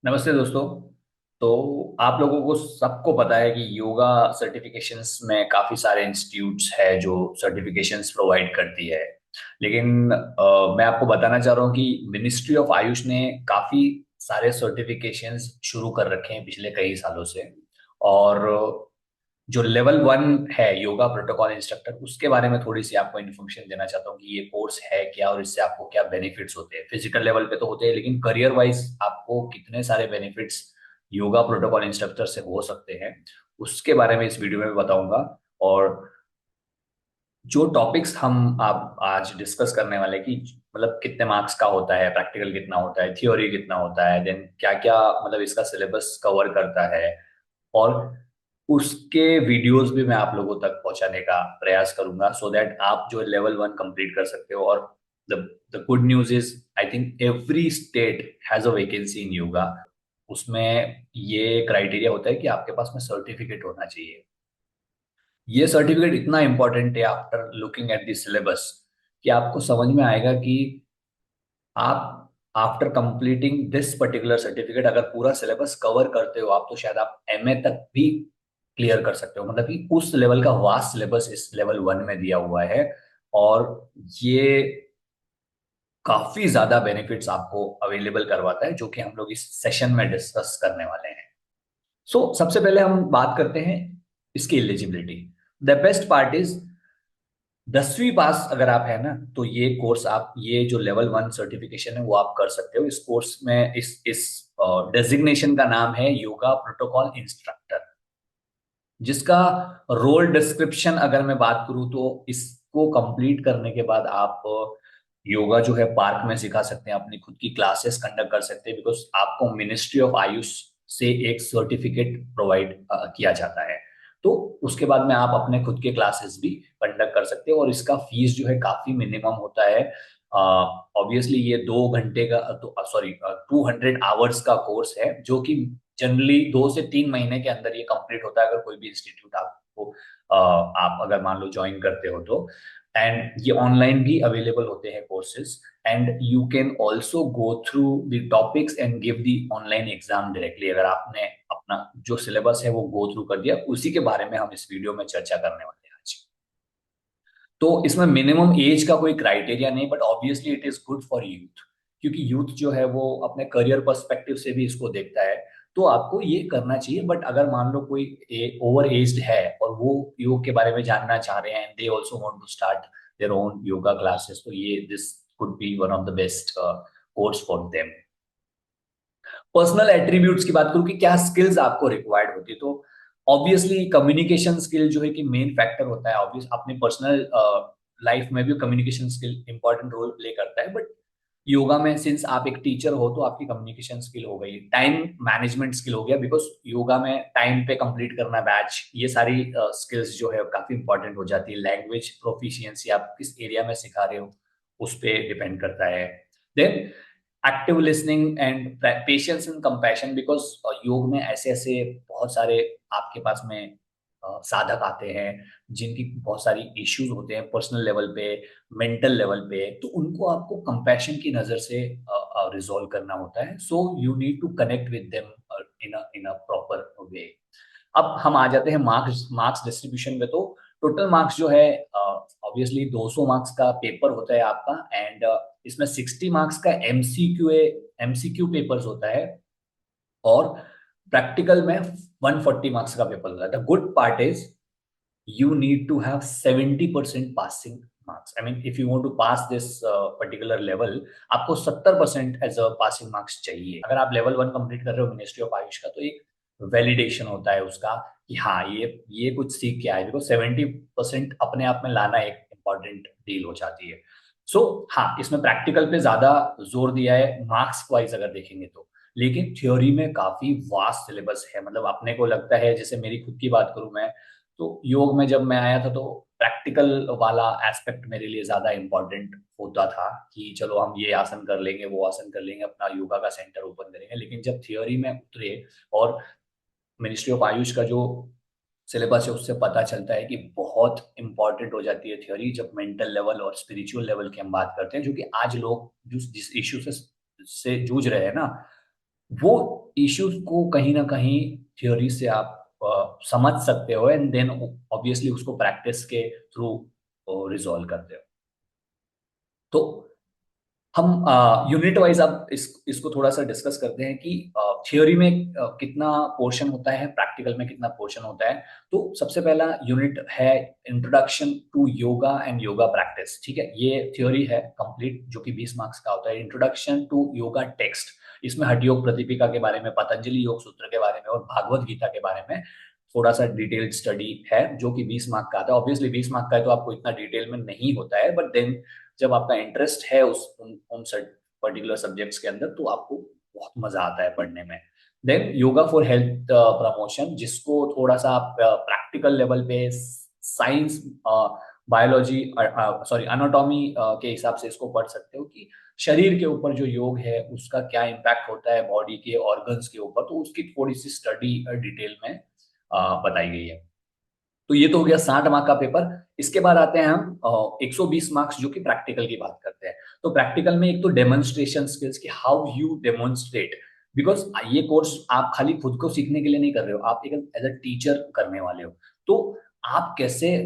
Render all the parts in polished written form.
नमस्ते दोस्तों। तो आप लोगों को सबको पता है कि योगा सर्टिफिकेशंस में काफ़ी सारे इंस्टीट्यूट्स है जो सर्टिफिकेशंस प्रोवाइड करती है। लेकिन मैं आपको बताना चाह रहा हूँ कि मिनिस्ट्री ऑफ आयुष ने काफ़ी सारे सर्टिफिकेशंस शुरू कर रखे हैं पिछले कई सालों से। और जो लेवल वन है योगा प्रोटोकॉल इंस्ट्रक्टर, उसके बारे में थोड़ी सी आपको इन्फॉर्मेशन देना चाहता हूँ कि ये कोर्स है क्या और इससे आपको क्या बेनिफिट्स होते हैं। फिजिकल लेवल पे तो होते हैं, लेकिन करियर वाइज आपको कितने सारे बेनिफिट्स योगा प्रोटोकॉल इंस्ट्रक्टर से हो सकते हैं, उसके बारे में इस वीडियो में बताऊंगा। और जो टॉपिक्स हम आप आज डिस्कस करने वाले हैं कि मतलब कितने मार्क्स का होता है, प्रैक्टिकल कितना होता है, थ्योरी कितना होता है, देन क्या क्या मतलब इसका सिलेबस कवर करता है, और उसके वीडियोस भी मैं आप लोगों तक पहुंचाने का प्रयास करूंगा सो दैट आप जो लेवल वन कंप्लीट कर सकते हो। और the the good news is I think every state has a vacancy इन योगा। उसमें ये क्राइटेरिया होता है कि आपके पास में सर्टिफिकेट होना चाहिए। ये सर्टिफिकेट इतना इंपॉर्टेंट है after looking at the syllabus कि आपको समझ में आएगा कि आप after completing this particular certificate अगर पूरा सिलेबस कवर करते हो आप, तो शायद आप एमए तक भी क्लियर कर सकते हो। मतलब कि उस लेवल का वास्ट सिलेबस इस लेवल वन में दिया हुआ है। और ये काफी ज्यादा बेनिफिट्स आपको अवेलेबल करवाता है, जो कि हम लोग इस सेशन में डिस्कस करने वाले हैं। सबसे पहले हम बात करते हैं इसकी eligibility. The best part is 10वीं पास अगर आप है ना, तो ये कोर्स आप ये जो लेवल वन सर्टिफिकेशन है वो आप कर सकते हो। इस कोर्स में इस डेजिग्नेशन का नाम है योगा प्रोटोकॉल इंस्ट्रक्टर, जिसका रोल डिस्क्रिप्शन अगर मैं बात करूं तो इसको कंप्लीट करने के बाद आप योगा जो है पार्क में सिखा सकते हैं, अपनी खुद की क्लासेस कंडक्ट कर सकते हैं, बिकॉज आपको मिनिस्ट्री ऑफ आयुष से एक सर्टिफिकेट प्रोवाइड किया जाता है। तो उसके बाद में आप अपने खुद के क्लासेस भी कंडक्ट कर सकते हो, और इसका फीस जो है काफी मिनिमम होता है। ऑब्वियसली ये 2 घंटे का, तो सॉरी 200 आवर्स का कोर्स है, जो कि जनरली 2 से 3 महीने के अंदर ये कंप्लीट होता है, अगर कोई भी इंस्टीट्यूट आपको आप अगर मान लो ज्वाइन करते हो तो। एंड ये ऑनलाइन भी अवेलेबल होते हैं courses, and you can also go through the topics and give the online exam directly. अगर आपने अपना जो सिलेबस है वो गो थ्रू कर दिया, उसी के बारे में हम इस वीडियो में चर्चा करने वाले हैं आज। तो इसमें मिनिमम एज का कोई क्राइटेरिया नहीं, but obviously it is good for youth, क्योंकि यूथ जो है वो अपने करियर पर्सपेक्टिव से भी इसको देखता है। तो आपको ये करना चाहिए। बट अगर मान लो कोई ओवर एज्ड है और वो योग के बारे में जानना चाह रहे हैं, they also want to start their own yoga classes, तो ये this could be one of the best course for them. Personal attributes की बात करूं कि क्या स्किल्स आपको रिक्वायर्ड होती है, तो ऑब्वियसली कम्युनिकेशन स्किल जो है कि मेन फैक्टर होता है। ऑब्वियस अपने पर्सनल लाइफ में भी communication skill important role play करता है, बट योगा में सिंस आप एक टीचर हो तो आपकी कम्युनिकेशन स्किल हो गई, टाइम मैनेजमेंट स्किल हो गया, बिकॉज योगा में टाइम पे कंप्लीट करना बैच, ये सारी स्किल्स जो है काफी इंपॉर्टेंट हो जाती है। लैंग्वेज प्रोफिशिएंसी आप किस एरिया में सिखा रहे हो उस पर डिपेंड करता है। Then active listening and patience and compassion, because योग में ऐसे ऐसे बहुत सारे आपके पास में साधक आते हैं जिनकी बहुत सारी इश्यूज होते हैं पर्सनल लेवल पे, मेंटल लेवल पे, तो उनको आपको कंपैशन की नजर से रिजॉल्व करना होता है। So you need to connect with them in a proper way. अब हम आ जाते हैं मार्क्स मार्क्स डिस्ट्रीब्यूशन में। तो टोटल मार्क्स जो है ऑब्वियसली 200 मार्क्स का पेपर होता है आपका, एंड इसमें 60 मार्क्स का एमसीक्यू पेपर्स होता है, और प्रैक्टिकल में 140 मार्क्स का पेपर होता है। The good part is you need to have 70% passing marks. I mean, if you want to pass this particular level, आपको 70% एज अ पासिंग मार्क्स चाहिए। अगर आप लेवल वन कंप्लीट कर रहे हो मिनिस्ट्री ऑफ आयुष का, तो एक वैलिडेशन होता है उसका कि हाँ ये कुछ सीख के आए, बिकॉज 70% अपने आप में लाना एक इंपॉर्टेंट डील हो जाती है। हाँ, इसमें प्रैक्टिकल पे ज्यादा जोर दिया है मार्क्स वाइज अगर देखेंगे तो, लेकिन थ्योरी में काफी वास्ट सिलेबस है। मतलब अपने को लगता है, जैसे मेरी खुद की बात करूं मैं, तो योग में जब मैं आया था तो प्रैक्टिकल वाला एस्पेक्ट मेरे लिए ज्यादा इंपॉर्टेंट होता था कि चलो हम ये आसन कर लेंगे, वो आसन कर लेंगे, अपना योगा का सेंटर ओपन करेंगे। लेकिन जब थियोरी में उतरे और मिनिस्ट्री ऑफ आयुष का जो सिलेबस है उससे पता चलता है कि बहुत इंपॉर्टेंट हो जाती है थ्योरी, जब मेंटल लेवल और स्पिरिचुअल लेवल की हम बात करते हैं, जो कि आज लोग जिस इश्यू से जूझ रहे हैं ना, वो इश्यूज को कहीं ना कहीं थ्योरी से आप समझ सकते हो एंड देन ऑब्वियसली उसको प्रैक्टिस के थ्रू रिजॉल्व करते हो। तो हम यूनिट वाइज अब इसको थोड़ा सा डिस्कस करते हैं कि थियोरी में कितना पोर्शन होता है, प्रैक्टिकल में कितना पोर्शन होता है। तो सबसे पहला यूनिट है introduction to yoga and yoga practice. ठीक है, ये थ्योरी है कंप्लीट जो कि 20 मार्क्स का होता है। इंट्रोडक्शन टू योगा टेक्स्ट, इसमें हठ योग प्रतिपिका के बारे में, पतंजलि योग सूत्र के बारे में और भागवत गीता के बारे में थोड़ा सा डिटेल्ड स्टडी है जो कि 20 मार्क का आता है। ऑब्वियसली 20 मार्क का है तो आपको इतना डिटेल में नहीं होता है, बट देन जब आपका इंटरेस्ट है उन पर्टिकुलर सब्जेक्ट्स के अंदर तो आपको बहुत मजा आता है पढ़ने में। Then yoga for health promotion, जिसको थोड़ा सा आप प्रैक्टिकल लेवल पे साइंस, बायोलॉजी, सॉरी एनाटॉमी के हिसाब से इसको पढ़ सकते हो कि शरीर के ऊपर जो योग है उसका क्या इम्पैक्ट होता है बॉडी के ऑर्गन्स के ऊपर, तो उसकी थोड़ी सी स्टडी डिटेल में बताई गई है। तो ये तो हो गया 60 मार्क का पेपर। इसके बाद आते हैं हम 120 मार्क्स जो कि प्रैक्टिकल की बात करते हैं। तो प्रैक्टिकल में एक तो डेमोन्स्ट्रेशन स्किल्स की, हाउ यू डेमोन्स्ट्रेट, बिकॉज ये कोर्स आप खाली खुद को सीखने के लिए नहीं कर रहे हो, आप एक एज अ टीचर करने वाले हो। तो आप कैसे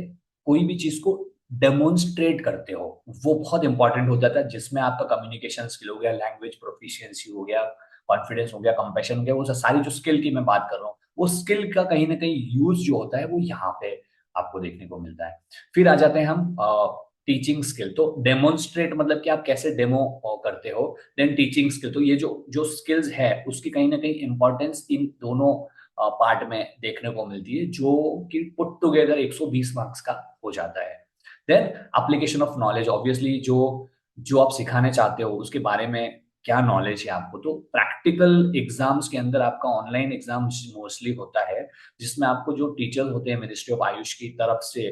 कोई भी चीज को डेमोन्स्ट्रेट करते हो वो बहुत इंपॉर्टेंट हो जाता है, जिसमें आपका कम्युनिकेशन स्किल हो गया, लैंग्वेज प्रोफिशिएंसी हो गया, कॉन्फिडेंस हो गया, कंपेशन हो गया, वो सारी जो स्किल की मैं बात कर रहा हूँ वो स्किल का कहीं ना कहीं यूज जो होता है वो यहाँ पे आपको देखने को मिलता है। फिर आ जाते हैं हम टीचिंग स्किल। तो डेमोन्स्ट्रेट मतलब कि आप कैसे डेमो करते हो। देन टीचिंग स्किल, तो ये जो जो स्किल्स है उसकी कहीं ना कहीं इंपॉर्टेंस इन दोनों पार्ट में देखने को मिलती है, जो कि पुट टुगेदर 120 मार्क्स का हो जाता है। Then application of knowledge, obviously जो जो आप सिखाने चाहते हो उसके बारे में क्या नॉलेज है आपको। तो प्रैक्टिकल एग्जाम्स के अंदर आपका ऑनलाइन एग्जाम मोस्टली होता है, जिसमें आपको जो टीचर्स होते हैं मिनिस्ट्री ऑफ आयुष की तरफ से,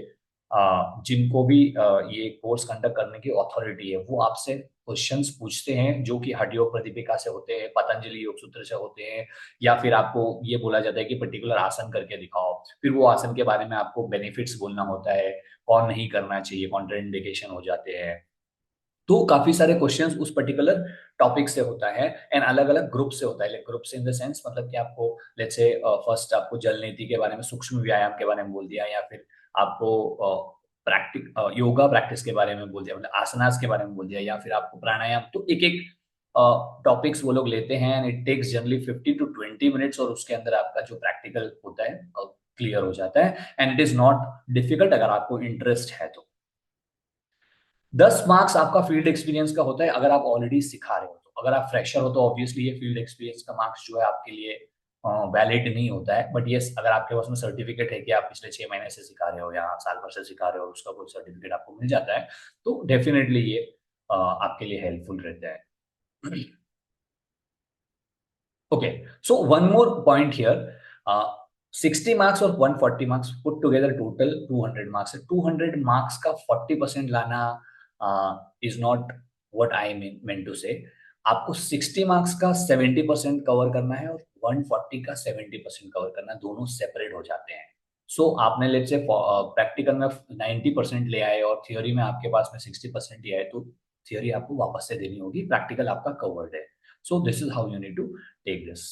जिनको भी ये कोर्स कंडक्ट करने की अथॉरिटी है, वो आपसे क्वेश्चंस पूछते हैं जो कि हठ योग प्रतिपिका से होते हैं, पतंजलि योग सूत्र से होते हैं, या फिर आपको ये बोला जाता है कि पर्टिकुलर आसन करके दिखाओ। फिर वो आसन के बारे में आपको बेनिफिट्स बोलना होता है, कौन नहीं करना चाहिए, कॉन्ट्राइंडिकेशन हो जाते हैं। तो काफी सारे क्वेश्चंस उस पर्टिकुलर टॉपिक से होता है एंड अलग अलग ग्रुप से होता है। लाइक ग्रुप से इन द सेंस मतलब कि आपको लेट्स से फर्स्ट आपको जल नीति के बारे में, सूक्ष्म व्यायाम के बारे में बोल दिया, या फिर आपको प्रैक्टिक योगा प्रैक्टिस के बारे में बोल दिया, मतलब आसनास के बारे में बोल दिया, या फिर आपको प्राणायाम। तो एक एक टॉपिक्स वो लोग लेते हैं and it takes generally 50 to 20 minutes, और उसके अंदर आपका जो प्रैक्टिकल होता है क्लियर हो जाता है and it is not difficult अगर आपको इंटरेस्ट है तो। 10 मार्क्स आपका फील्ड एक्सपीरियंस का होता है अगर आप ऑलरेडी सिखा रहे हो। तो अगर आप फ्रेशर हो तो ऑब्वियसली ये फील्ड एक्सपीरियंस का मार्क्स जो है आपके लिए वैलिड नहीं होता है। बट यस, अगर आपके पास में सर्टिफिकेट है कि आप पिछले 6 महीने से सिखा रहे हो या साल भर से सिखा रहे हो और उसका कोई सर्टिफिकेट आपको मिल जाता है, तो डेफिनेटली ये आपके लिए हेल्पफुल रहता है। Okay, so one more point here. 60 marks और 140 marks put together total 200 marks है। 200 मार्क्स का 40% लाना is not what I mean to say. आपको 60 मार्क्स का 70% कवर करना है और 140 का 70% कवर करना है, दोनों सेपरेट हो जाते हैं। सो आपने लेट्स से प्रैक्टिकल में 90% ले आए और थियोरी में आपके पास में 60% ही आए, तो थियोरी आपको वापस से देनी होगी, प्रैक्टिकल आपका कवर्ड है। So this is how you need to take this.